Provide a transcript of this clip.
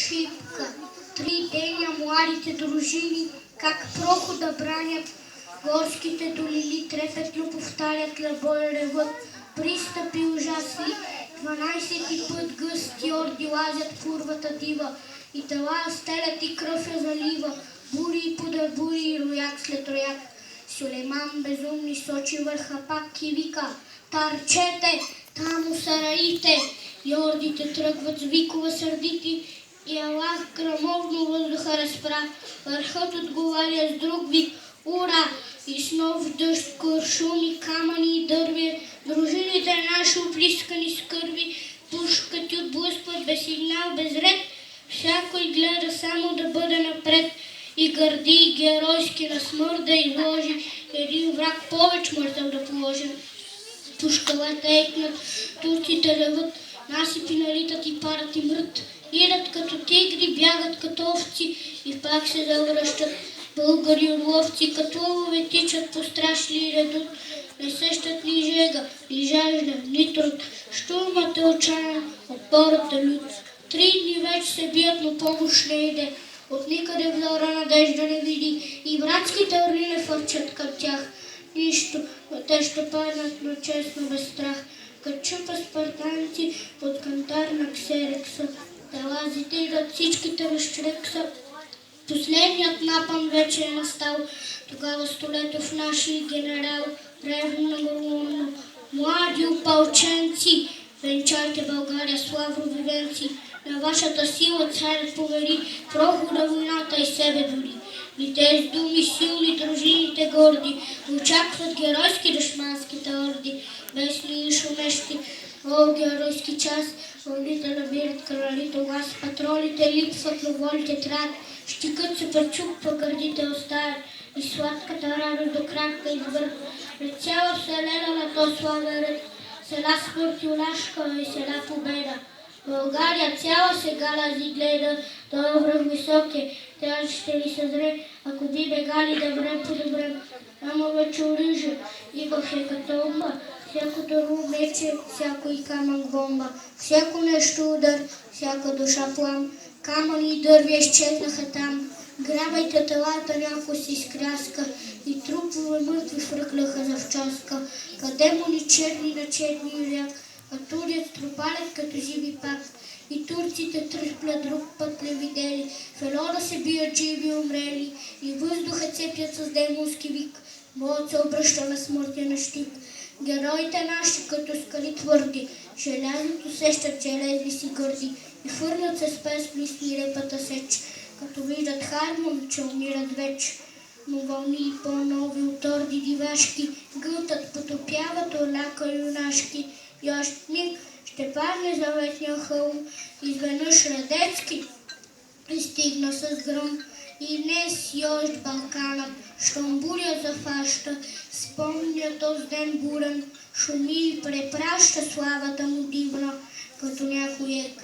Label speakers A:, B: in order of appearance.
A: шипка. 3 деня младите дружини, как прохода бранят, горските долини трепетно повтарят, лебой ревът, пристъпи ужасни, 12 път гъсти орди лазят в урвата дива, и тела стелят и кръв я залива, бури и бури и рояк след рояк. Сюлейман безумни сочи върха пак и вика: тарчете, тамо са раите! И ордите тръгват с викове сърдити, и Аллах грамовно въздуха разпра. Върхът отговаря с друг вик: ура! И с нов дъжд, куршуми, камъни и дърве, дружините наши оплискани с кърви, пушкат и отблъскват без сигнал, без ред. Всякой гледа само да бъде напред и гърди и геройски на смърт да изложи, един враг повече мъртъв да положи. Пушкалата екнат, турците реват, насипи налитат и парат и мрът. Идат като тигри, бягат като овци и пак се завръщат. Българи орловци като лъвове тичат по страшли редут. Не сещат ни жега, ни жажда, ни труд. Штурмът е отчаян, отпорът е лют. 3 дни вече се бият, но помощ не иде. От никъде взора надежда не види и братските орли не фърчат към тях. Нищо, но те ще паднат, но честно без страх. Като чупа спартанци под кантар на Ксерекса. Талазите идат всичките на Щрекса. Последният напън вече е настал. Тогава Столетов нашия генерал ревно гормонно: млади опалченци, венчайте България с лаврови венци. На вашата сила царят повери прохода войната и себе дори. Вите с думи силни дружините горди, очакват геройски душманските орди. Весни и шумещи, о, геройски час, вълните набират кралите глас, патролите липсват, но волите траят, щикът се пречупва, гърдите оставят и сладката радост до крака извърт. Пред цяла вселена на то славен ред, села смърт и улашка и села победа. България цяла сега лази гледа, той връх висок е, тя ще ли съзре, ако би бегали да врем по-добре. Ама вече оръжие, имах е като умба, всяко дърво мече, всяко и камък бомба, всяко нещо удар, всяка душа плам, камъни и дърви изчезнаха там. Грабайте телата, някой си изкряска и трупове мъртви фръкляха за вчаска. Къде му ни черни на черни ряк, а турят тропалят като живи пак. И турците тръплят друг път не видели, в Елона се бият живи умрели, и въздуха цепят с демонски вик, боят се обръща на смъртен щит. Героите наши като скали твърди, желязното сещат железни си гърди, и фърлят се с песни с нирепата сеч, като виждат Хармон, че умират вече. Но вълни и по-нови от орди дивашки гълтат, потопяват орляка юнашки. И още миг ще падне заветния хълм, изведнъж Радецки пристигна с гръм. И днес йожд Балканът, щом буря зафаща, спомня този ден бурен, шуми и препраща славата му дивна, като някой ек.